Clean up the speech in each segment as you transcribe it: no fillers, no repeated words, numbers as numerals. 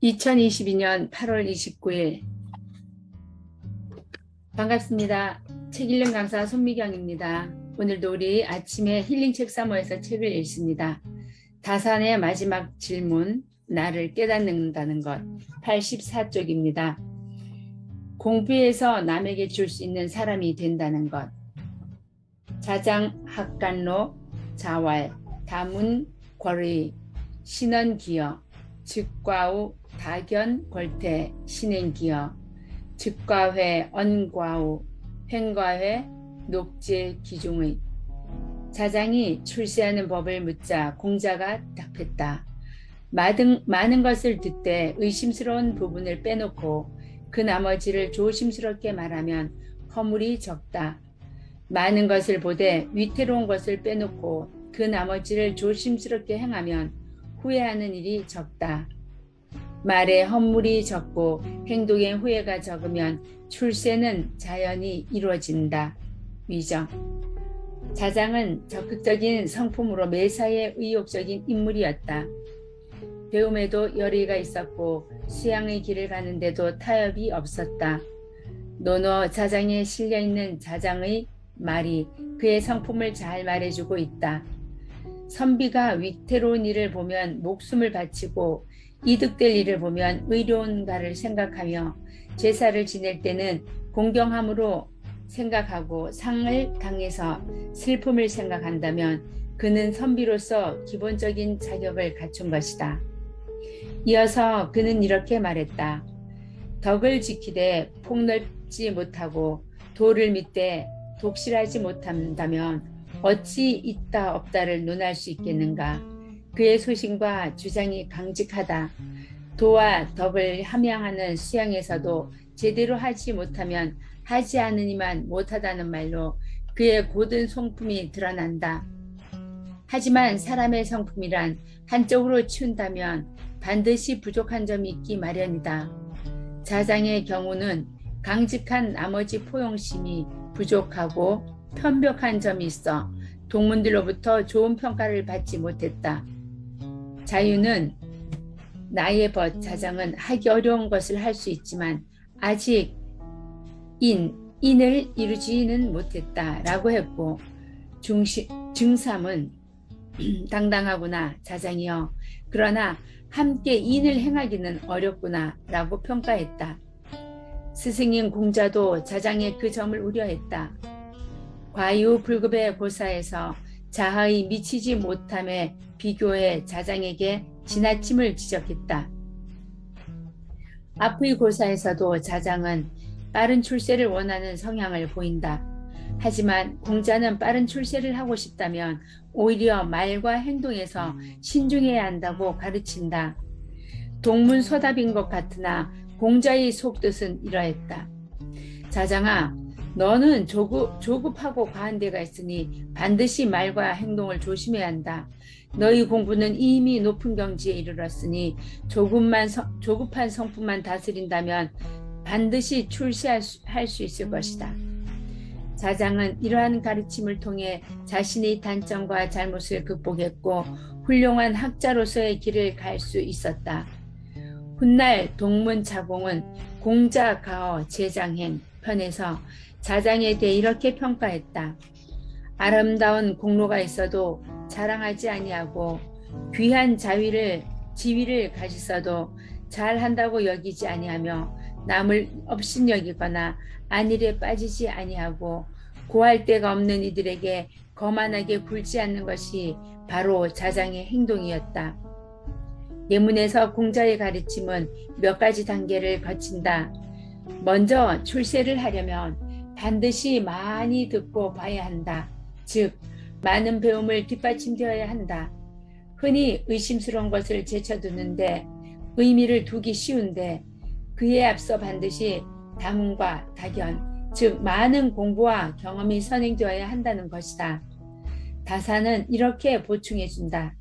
2022년 8월 29일 반갑습니다. 책 읽는 강사 손미경입니다. 오늘도 우리 아침에 힐링 책 사모에서 책을 읽습니다. 다산의 마지막 질문, 나를 깨닫는다는 것, 84쪽입니다. 공부해서 남에게 줄 수 있는 사람이 된다는 것. 자장, 학간로, 자왈, 다문, 궐의, 신언기여, 즉과우, 다견, 골태, 신행기여, 즉과회, 언과우, 횡과회, 녹제, 기중의. 자장이 출세하는 법을 묻자 공자가 답했다. 많은 것을 듣되 의심스러운 부분을 빼놓고 그 나머지를 조심스럽게 말하면 허물이 적다. 많은 것을 보되 위태로운 것을 빼놓고 그 나머지를 조심스럽게 행하면 후회하는 일이 적다. 말에 헛물이 적고 행동에 후회가 적으면 출세는 자연히 이루어진다. 위정. 자장은 적극적인 성품으로 매사에 의욕적인 인물이었다. 배움에도 열의가 있었고 수양의 길을 가는데도 타협이 없었다. 논어 자장에 실려있는 자장의 말이 그의 성품을 잘 말해주고 있다. 선비가 위태로운 일을 보면 목숨을 바치고 이득될 일을 보면 의로운가를 생각하며 제사를 지낼 때는 공경함으로 생각하고 상을 당해서 슬픔을 생각한다면 그는 선비로서 기본적인 자격을 갖춘 것이다. 이어서 그는 이렇게 말했다. 덕을 지키되 폭넓지 못하고 도를 믿되 독실하지 못한다면 어찌 있다 없다를 논할 수 있겠는가. 그의 소신과 주장이 강직하다. 도와 덕을 함양하는 수양에서도 제대로 하지 못하면 하지 않으니만 못하다는 말로 그의 고든 성품이 드러난다. 하지만 사람의 성품이란 한쪽으로 치운다면 반드시 부족한 점이 있기 마련이다. 자장의 경우는 강직한 나머지 포용심이 부족하고 편벽한 점이 있어 동문들로부터 좋은 평가를 받지 못했다. 자유는 나의 벗 자장은 하기 어려운 것을 할 수 있지만 아직 인을 이루지는 못했다 라고 했고 증삼은 당당하구나 자장이여 그러나 함께 인을 행하기는 어렵구나 라고 평가했다. 스승인 공자도 자장의 그 점을 우려했다. 과유불급의 고사에서 자하의 미치지 못함에 비교해 자장에게 지나침을 지적했다. 앞의 고사에서도 자장은 빠른 출세를 원하는 성향을 보인다. 하지만 공자는 빠른 출세를 하고 싶다면 오히려 말과 행동에서 신중해야 한다고 가르친다. 동문서답인 것 같으나 공자의 속뜻은 이러했다. 자장아, 너는 조급하고 과한 데가 있으니 반드시 말과 행동을 조심해야 한다. 너희 공부는 이미 높은 경지에 이르렀으니 조급한 성품만 다스린다면 반드시 출세할 수 있을 것이다. 자장은 이러한 가르침을 통해 자신의 단점과 잘못을 극복했고 훌륭한 학자로서의 길을 갈 수 있었다. 훗날 동문자공은 공자가어 제장행 편에서 자장에 대해 이렇게 평가했다. 아름다운 공로가 있어도 자랑하지 아니하고 귀한 지위를 가지서도 잘한다고 여기지 아니하며 남을 업신여기거나 안일에 빠지지 아니하고 고할 데가 없는 이들에게 거만하게 굴지 않는 것이 바로 자장의 행동이었다. 예문에서 공자의 가르침은 몇 가지 단계를 거친다. 먼저 출세를 하려면 반드시 많이 듣고 봐야 한다. 즉, 많은 배움을 뒷받침되어야 한다. 흔히 의심스러운 것을 제쳐두는데 의미를 두기 쉬운데 그에 앞서 반드시 다문과 다견, 즉 많은 공부와 경험이 선행되어야 한다는 것이다. 다사는 이렇게 보충해준다.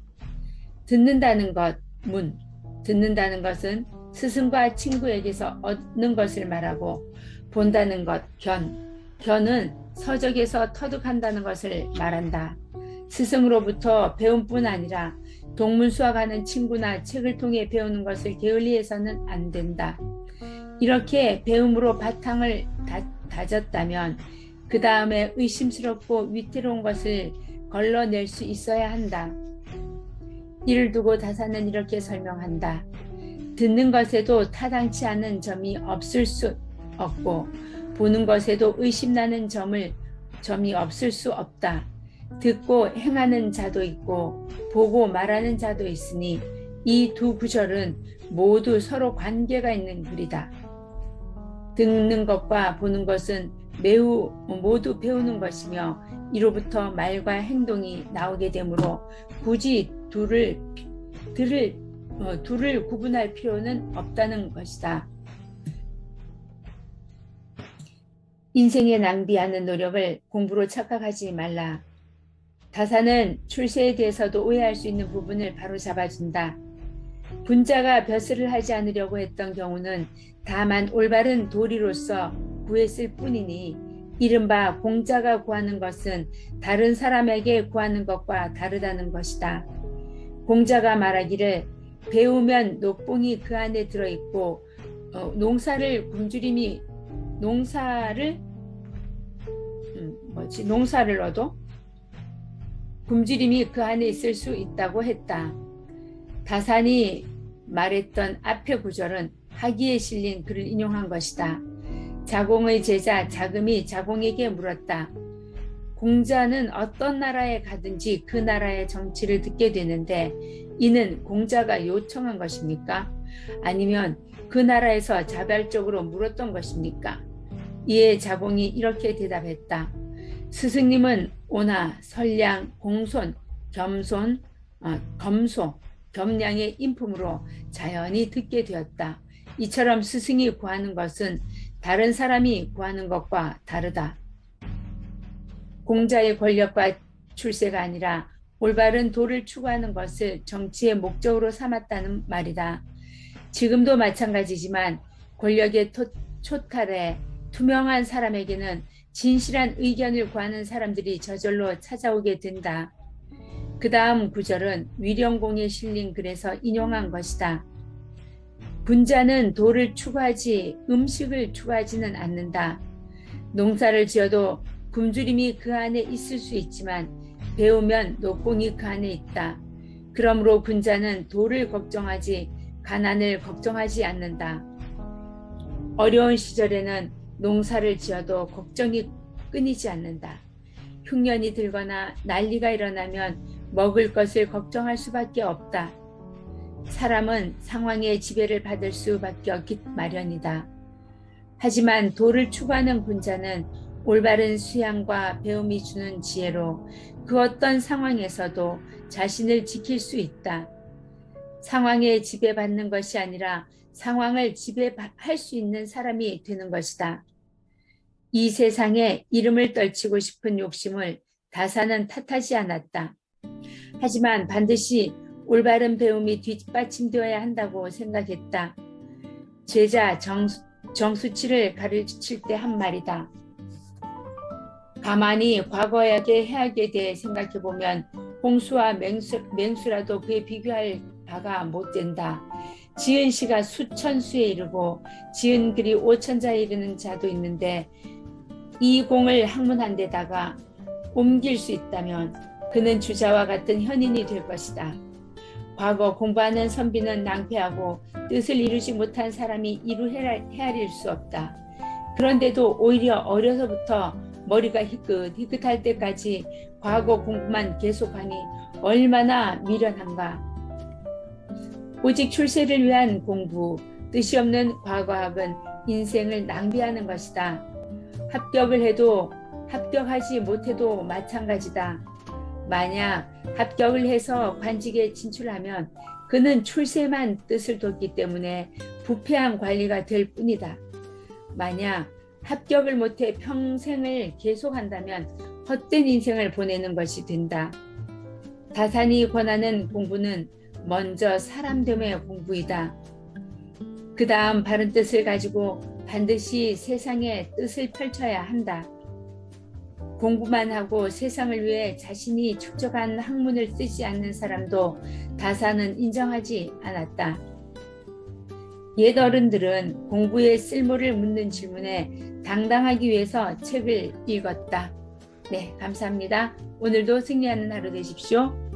듣는다는 것, 문. 듣는다는 것은 스승과 친구에게서 얻는 것을 말하고 본다는 것, 견. 견은 서적에서 터득한다는 것을 말한다. 스승으로부터 배움뿐 아니라 동문 수학하는 친구나 책을 통해 배우는 것을 게을리해서는 안 된다. 이렇게 배움으로 바탕을 다졌다면 그 다음에 의심스럽고 위태로운 것을 걸러낼 수 있어야 한다. 이를 두고 다사는 이렇게 설명한다. 듣는 것에도 타당치 않은 점이 없을 수 없고 보는 것에도 의심나는 점이 없을 수 없다. 듣고 행하는 자도 있고 보고 말하는 자도 있으니 이 두 구절은 모두 서로 관계가 있는 글이다. 듣는 것과 보는 것은 모두 배우는 것이며 이로부터 말과 행동이 나오게 되므로 굳이 둘을 구분할 필요는 없다는 것이다. 인생에 낭비하는 노력을 공부로 착각하지 말라. 다사는 출세에 대해서도 오해할 수 있는 부분을 바로 잡아준다. 분자가 벼슬을 하지 않으려고 했던 경우는 다만 올바른 도리로서 구했을 뿐이니 이른바 공자가 구하는 것은 다른 사람에게 구하는 것과 다르다는 것이다. 공자가 말하기를 배우면 녹봉이 그 안에 들어있고 농사를 얻어 굶주림이 그 안에 있을 수 있다고 했다. 다산이 말했던 앞의 구절은 학의에 실린 글을 인용한 것이다. 자공의 제자 자금이 자공에게 물었다. 공자는 어떤 나라에 가든지 그 나라의 정치를 듣게 되는데 이는 공자가 요청한 것입니까? 아니면 그 나라에서 자발적으로 물었던 것입니까? 이에 자공이 이렇게 대답했다. 스승님은 오나 선량, 공손, 검소, 겸량의 인품으로 자연히 듣게 되었다. 이처럼 스승이 구하는 것은 다른 사람이 구하는 것과 다르다. 공자의 권력과 출세가 아니라 올바른 도를 추구하는 것을 정치의 목적으로 삼았다는 말이다. 지금도 마찬가지지만 권력의 초탈에 투명한 사람에게는 진실한 의견을 구하는 사람들이 저절로 찾아오게 된다. 그 다음 구절은 위령공에 실린 글에서 인용한 것이다. 분자는 도를 추구하지 음식을 추구하지는 않는다. 농사를 지어도 굶주림이 그 안에 있을 수 있지만 배우면 녹봉이 그 안에 있다. 그러므로 분자는 도를 걱정하지 가난을 걱정하지 않는다. 어려운 시절에는 농사를 지어도 걱정이 끊이지 않는다. 흉년이 들거나 난리가 일어나면 먹을 것을 걱정할 수밖에 없다. 사람은 상황의 지배를 받을 수밖에 없기 마련이다. 하지만 도를 추구하는 분자는 올바른 수양과 배움이 주는 지혜로 그 어떤 상황에서도 자신을 지킬 수 있다. 상황에 지배받는 것이 아니라 상황을 지배할 수 있는 사람이 되는 것이다. 이 세상에 이름을 떨치고 싶은 욕심을 다사는 탓하지 않았다. 하지만 반드시 올바른 배움이 뒷받침되어야 한다고 생각했다. 제자 정수치를 가르칠 때 한 말이다. 가만히 과거의 해악에 대해 생각해보면 홍수와 맹수라도 그에 비교할 바가 못 된다. 지은 시가 수천 수에 이르고 지은 글이 5천자에 이르는 자도 있는데 이 공을 학문한 데다가 옮길 수 있다면 그는 주자와 같은 현인이 될 것이다. 과거 공부하는 선비는 낭패하고 뜻을 이루지 못한 사람이 이루 헤아릴 수 없다. 그런데도 오히려 어려서부터 머리가 희끗할 때까지 과거 공부만 계속하니 얼마나 미련한가. 오직 출세를 위한 공부, 뜻이 없는 과거학은 인생을 낭비하는 것이다. 합격을 해도 합격하지 못해도 마찬가지다. 만약 합격을 해서 관직에 진출하면 그는 출세만 뜻을 뒀기 때문에 부패한 관리가 될 뿐이다. 만약 합격을 못해 평생을 계속한다면 헛된 인생을 보내는 것이 된다. 다산이 권하는 공부는 먼저 사람됨의 공부이다. 그 다음 바른 뜻을 가지고 반드시 세상의 뜻을 펼쳐야 한다. 공부만 하고 세상을 위해 자신이 축적한 학문을 쓰지 않는 사람도 다사는 인정하지 않았다. 옛 어른들은 공부의 쓸모를 묻는 질문에 당당하기 위해서 책을 읽었다. 네, 감사합니다. 오늘도 승리하는 하루 되십시오.